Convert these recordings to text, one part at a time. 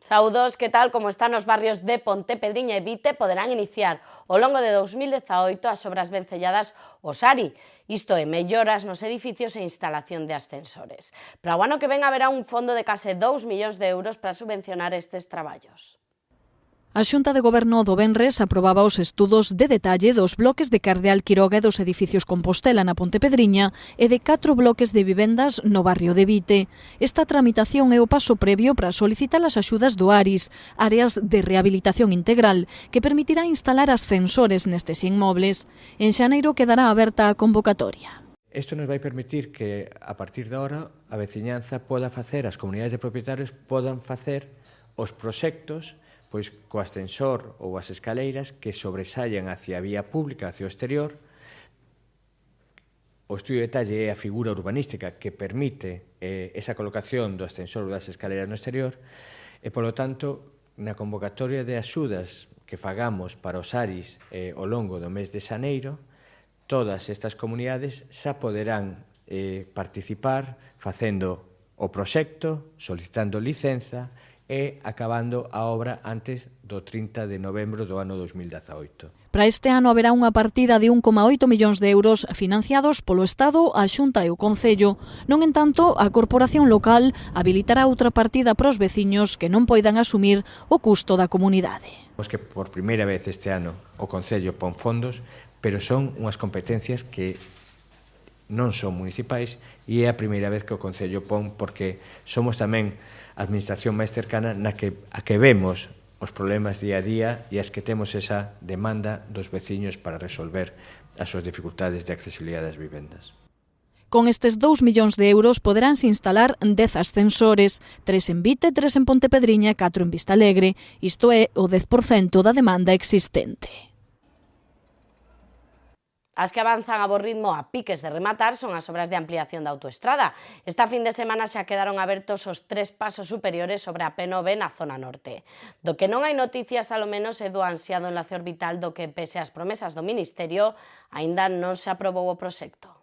Saúdos, que tal como están os barrios de Pontepedriña e Vite poderán iniciar ao longo de 2018 as obras vencelladas ao SARI, isto é, melloras nos edificios e instalación de ascensores. Para o ano que ven haberá un fondo de case 2 millóns de euros para subvencionar estes traballos. A Xunta de Goberno do venres aprobaba os estudos de detalle dos bloques de Cardeal Quiroga e dos edificios Compostela na Pontepedriña e de 4 bloques de vivendas no barrio de Vite. Esta tramitación é o paso previo para solicitar as axudas do ARIS, áreas de rehabilitación integral, que permitirá instalar ascensores nestes inmobles. En xaneiro quedará aberta a convocatoria. Isto nos vai permitir que, a partir de ahora, a veciñanza poda facer, as comunidades de propietarios podan facer os proxectos pois co ascensor ou as escaleiras que sobresallan hacia a vía pública, hacia o exterior. O estudio de detalle é a figura urbanística que permite esa colocación do ascensor ou das escaleiras no exterior e, polo tanto, na convocatoria de axudas que fagamos para os ARIS ao longo do mes de xaneiro, todas estas comunidades xa poderán participar facendo o proxecto, solicitando licenza e acabando a obra antes do 30 de novembro do ano 2018. Para este ano haberá unha partida de 1,8 millóns de euros financiados polo Estado, a Xunta e o Concello. Non entanto, a Corporación Local habilitará outra partida para os veciños que non poidan asumir o custo da comunidade. Que por primeira vez este ano o Concello pon fondos, pero son unhas competencias que non son municipais e é a primeira vez que o Concello pon porque somos tamén a administración máis cercana a que vemos os problemas día a día e as que temos esa demanda dos veciños para resolver as súas dificultades de accesibilidade ás vivendas. Con estes 2 millóns de euros poderánse instalar 10 ascensores, 3 en Vite, 3 en Pontepedriña e 4 en Vistalegre, isto é o 10% da demanda existente. As que avanzan a bo ritmo a piques de rematar son as obras de ampliación da autoestrada. Esta fin de semana xa quedaron abertos os 3 pasos superiores sobre a P9 na zona norte. Do que non hai noticias, alo menos, é do ansiado enlace orbital do que, pese ás promesas do Ministerio, aínda non se aprobou o proxecto.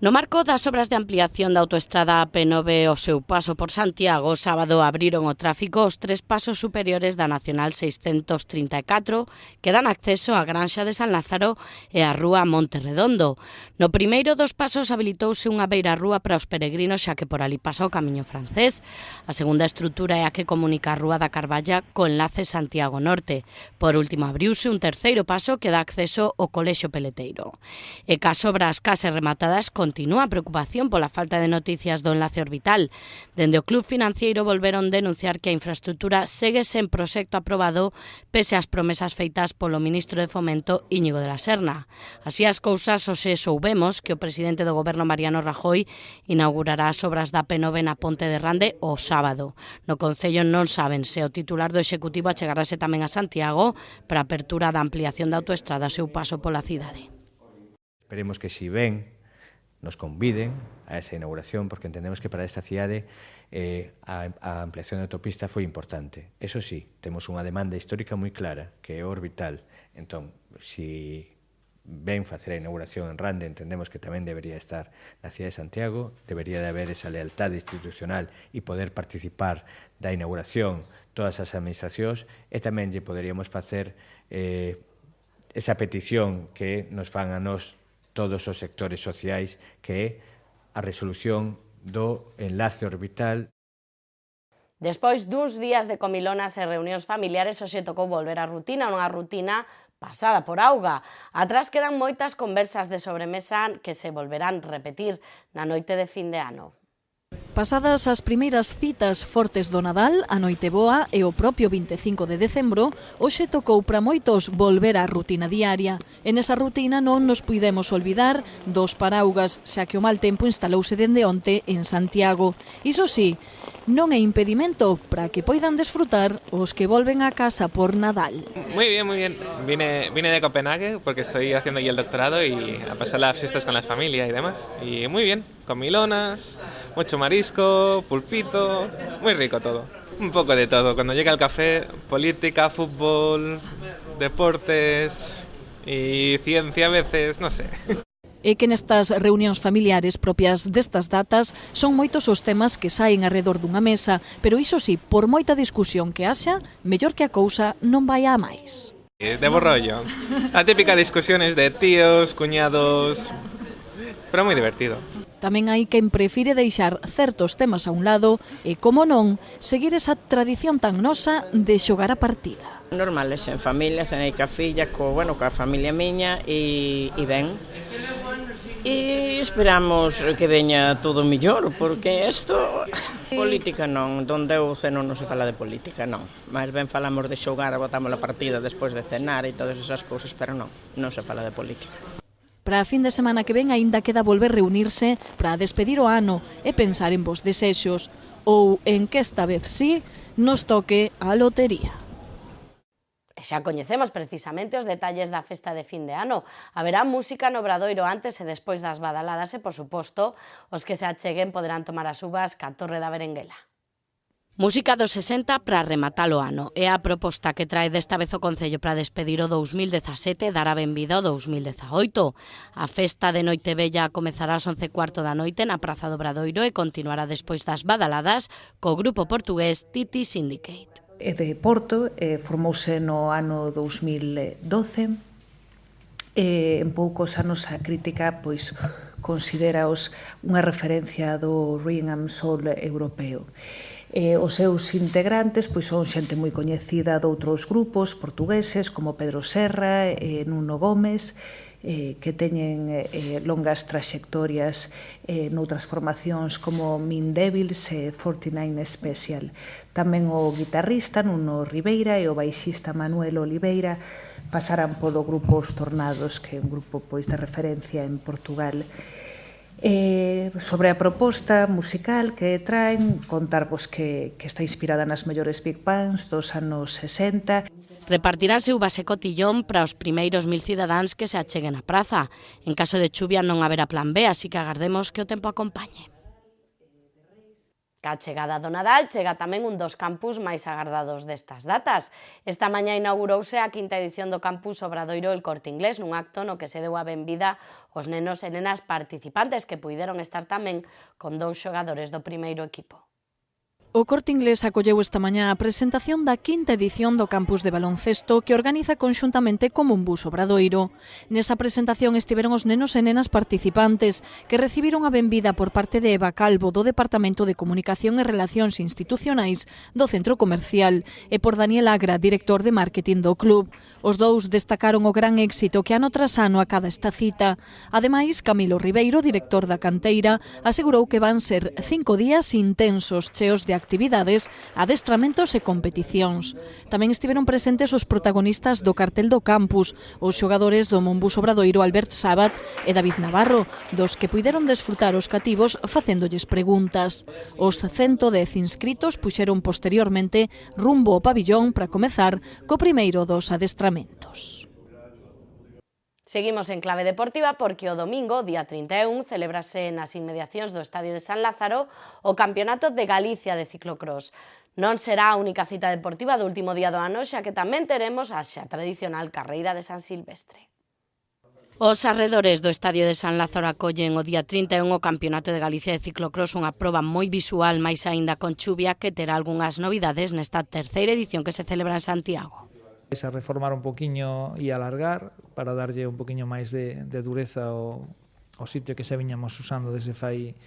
No marco das obras de ampliación da autoestrada AP9 ao seu paso por Santiago, sábado abriron o tráfico os 3 pasos superiores da Nacional 634 que dan acceso á Granxa de San Lázaro e á Rúa Monte Redondo. No primeiro dos pasos habilitouse unha beirarrúa para os peregrinos xa que por ali pasa o camiño francés. A segunda estrutura é a que comunica a Rúa da Carballa co enlace Santiago Norte. Por último abriuse un terceiro paso que dá acceso ao Colexio Peleteiro. E cas obras case rematadas continúa a preocupación pola falta de noticias do enlace orbital. Dende o Club Financiero volveron denunciar que a infraestructura segue sen proxecto aprobado pese ás promesas feitas polo ministro de Fomento Íñigo de la Serna. Así as cousas, hoxe soubemos que o presidente do Goberno Mariano Rajoy inaugurará as obras da P9 na Ponte de Rande o sábado. No Concello non saben se o titular do Executivo achegarase tamén a Santiago para a apertura da ampliación da autoestrada ao seu paso pola cidade. Esperemos que si ven nos conviden a esa inauguración, porque entendemos que para esta cidade a ampliación da autopista foi importante. Eso sí, temos unha demanda histórica moi clara, que é o orbital. Entón, si ven facer a inauguración en Rande, entendemos que tamén debería estar na cidade de Santiago, debería de haber esa lealtade institucional e poder participar da inauguración todas as administracións, e tamén lle poderíamos facer esa petición que nos fan a nós todos os sectores sociais, que é a resolución do enlace orbital. Despois duns días de comilonas e reunións familiares, hoxe tocou volver á rutina, unha rutina pasada por auga. Atrás quedan moitas conversas de sobremesa que se volverán repetir na noite de fin de ano. Pasadas as primeiras citas fortes do Nadal, a Noiteboa e o propio 25 de decembro, hoxe tocou para moitos volver á rutina diaria. En esa rutina non nos puidemos olvidar dos paraugas, xa que o mal tempo instalouse dende onte en Santiago. Iso sí, non é impedimento para que poidan desfrutar os que volven a casa por Nadal. Muy bien, muy bien. Vine de Copenhague porque estoy haciendo allí el doctorado y a pasar las fiestas con la familia y demás. Y muy bien, comilonas, mucho marisco, pulpito, muy rico todo. Un poco de todo. Cuando llega el café, política, fútbol, deportes y ciencia a veces, no sé. E que nestas reunións familiares propias destas datas son moitos os temas que saen arredor dunha mesa, pero iso sí, por moita discusión que haxa, mellor que a cousa non vai a máis. Debo rollo. A típica discusiones de tíos, cuñados, pero moi divertido. Tamén hai quen prefire deixar certos temas a un lado e, como non, seguir esa tradición tan nosa de xogar a partida. Normales, en familia, cenei ca filla, coa familia miña e ben. E esperamos que veña todo mellor, porque isto... Política non, donde eu ceno non se fala de política, non. Mas ben falamos de xogar, botamos a partida despois de cenar e todas esas cousas, pero non se fala de política. Para a fin de semana que ven aínda queda volver reunirse para despedir o ano e pensar en vos desexos, ou en que esta vez sí nos toque a lotería. Xa coñecemos precisamente os detalles da festa de fin de ano. Haberá música no Obradoiro antes e despois das badaladas e, por suposto, os que se acheguen poderán tomar as uvas ca Torre da Berenguela. Música dos 60 para rematar o ano. É a proposta que trae desta vez o Concello para despedir o 2017 e dar a benvida ao 2018. A festa de Noitevella comezará ás 11:15 da noite na Praza do Obradoiro e continuará despois das badaladas co grupo portugués Titi Syndicate. É de Porto, formouse no ano 2012. En poucos anos a crítica consideraos unha referencia do rhythm and soul europeo. Os seus integrantes son xente moi coñecida de outros grupos portugueses como Pedro Serra e Nuno Gómez, que teñen longas traxectorias noutras formacións como Mean Devils e 49 Special. Tamén o guitarrista Nuno Ribeira e o baixista Manuel Oliveira pasaran polo grupo Os Tornados, que é un grupo de referencia en Portugal. Sobre a proposta musical que traen, contarvos que está inspirada nas mellores big bands dos anos 60. Repartiránse uvas e cotillón para os primeiros 1000 cidadáns que se acheguen á praza. En caso de chuvia non haberá plan B, así que agardemos que o tempo acompañe. Ca chegada do Nadal chega tamén un dos campus máis agardados destas datas. Esta mañá inaugurouse a quinta edición do campus Obradoiro El Corte Inglés, nun acto no que se deu a benvida aos nenos e nenas participantes que puideron estar tamén con 2 xogadores do primeiro equipo. O Corte Inglés acolleu esta mañá a presentación da quinta edición do campus de baloncesto que organiza conxuntamente como un bus Obradoiro. Nesa presentación estiveron os nenos e nenas participantes que recibiron a benvida por parte de Eva Calvo do Departamento de Comunicación e Relacións Institucionais do Centro Comercial e por Daniel Agra, director de Marketing do club. Os dous destacaron o gran éxito que ano tras ano acada esta cita. Ademais, Camilo Ribeiro, director da canteira, asegurou que van ser 5 días intensos, cheos de actividades, adestramentos e competicións. Tamén estiveron presentes os protagonistas do cartel do campus, os xogadores do Monbus Obradoiro Albert Sabat e David Navarro, dos que puideron desfrutar os cativos facéndolles preguntas. Os 110 inscritos puxeron posteriormente rumbo ao pabillón para comezar co primeiro dos adestramentos. Seguimos en clave deportiva porque o domingo, día 31, celebrase nas inmediacións do Estadio de San Lázaro o Campeonato de Galicia de ciclocross. Non será a única cita deportiva do último día do ano, xa que tamén teremos a xa tradicional carreira de San Silvestre. Os arredores do Estadio de San Lázaro acollen o día 31 o Campeonato de Galicia de ciclocross, unha proba moi visual, máis aínda con chuvia, que terá algunhas novidades nesta terceira edición que se celebra en Santiago. A reformar un poquinho e alargar para darlle un poquinho máis de dureza ao sitio que xa viñamos usando desde fai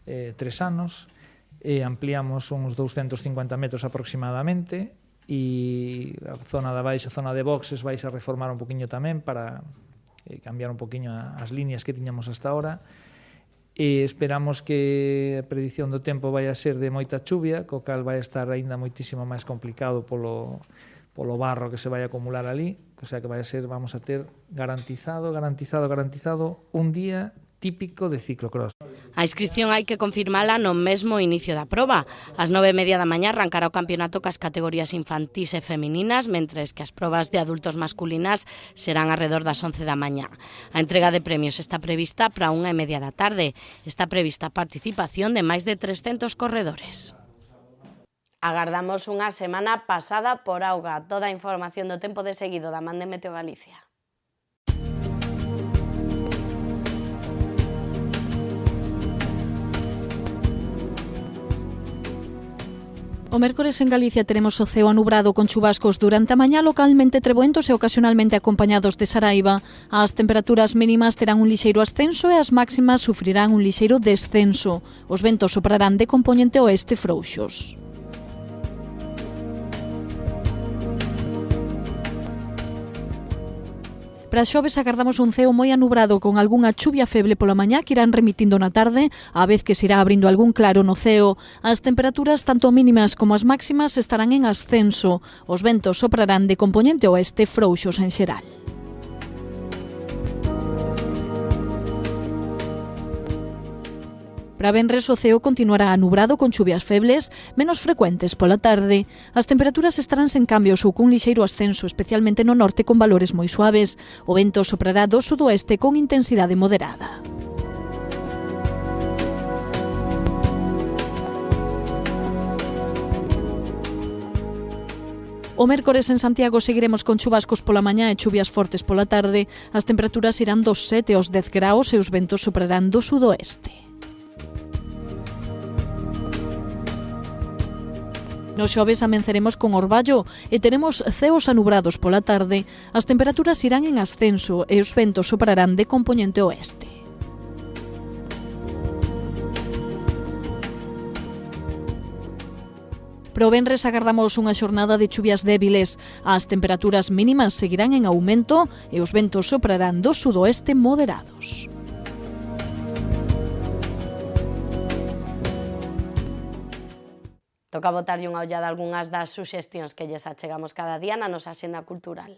3 anos e ampliamos uns 250 metros aproximadamente e a zona de abaixo, a zona de boxes, vais a reformar un poquinho tamén para cambiar un poquinho as líneas que tiñamos hasta ahora e esperamos que a predición do tempo vai a ser de moita chuvia, co cal vai a estar aínda moitísimo máis complicado polo barro que se vai acumular ali, o sea que vai a ser, vamos a ter garantizado un día típico de ciclocross. A inscripción hai que confirmala no mesmo inicio da proba. Ás 9:30 da mañá arrancará o campeonato cas categorías infantís e femininas, mentres que as probas de adultos masculinas serán alrededor das 11 da mañá. A entrega de premios está prevista para 1:30 da tarde. Está prevista a participación de máis de 300 corredores. Agardamos unha semana pasada por auga. Toda a información do tempo de seguido da Man de Meteo Galicia. O mércores en Galicia teremos o ceo anubrado con chubascos durante a mañá, localmente treboentos e ocasionalmente acompañados de saraiva. As temperaturas mínimas terán un lixeiro ascenso e as máximas sufrirán un lixeiro descenso. Os ventos soprarán de compoñente oeste frouxos. Para xoves agardamos un ceo moi anubrado con algunha chuvia feble pola mañá que irán remitindo na tarde, á vez que se irá abrindo algún claro no ceo. As temperaturas tanto mínimas como as máximas estarán en ascenso. Os ventos soprarán de compoñente oeste frouxos en xeral. Para venres o ceo continuará anubrado con chuvias febles, menos frecuentes pola tarde. As temperaturas estarán sen cambios ou cun lixeiro ascenso, especialmente no norte con valores moi suaves. O vento soprará do sudoeste con intensidade moderada. O mércores en Santiago seguiremos con chubascos pola mañá e chuvias fortes pola tarde. As temperaturas irán dos 7 aos 10 graus e os ventos soprarán do sudoeste. Nos xoves amenceremos con orballo e teremos ceos anubrados pola tarde. As temperaturas irán en ascenso e os ventos soprarán de compoñente oeste. Para o venres agardamos unha xornada de chuvias débiles. As temperaturas mínimas seguirán en aumento e os ventos soprarán do sudoeste moderados. Toca botarlle unha ollada a algunhas das suxestións que lles achegamos cada día na nosa axenda cultural.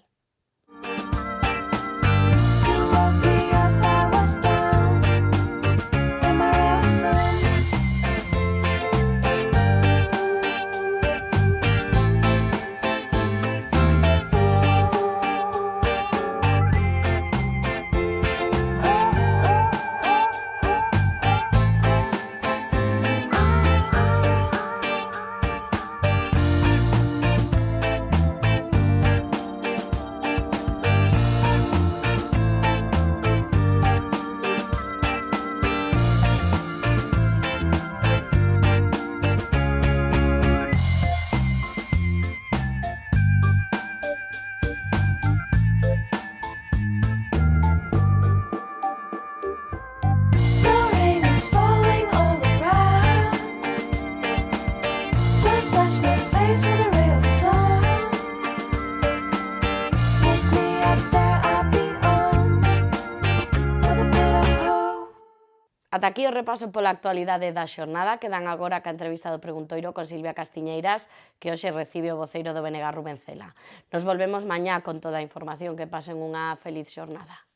Ata aquí o repaso pola actualidade da xornada. Quedan agora ca entrevista do Preguntoiro con Silvia Castiñeiras, que hoxe recibe o voceiro do BNG Rubén Cela. Nos volvemos mañá con toda a información. Que pasen unha feliz xornada.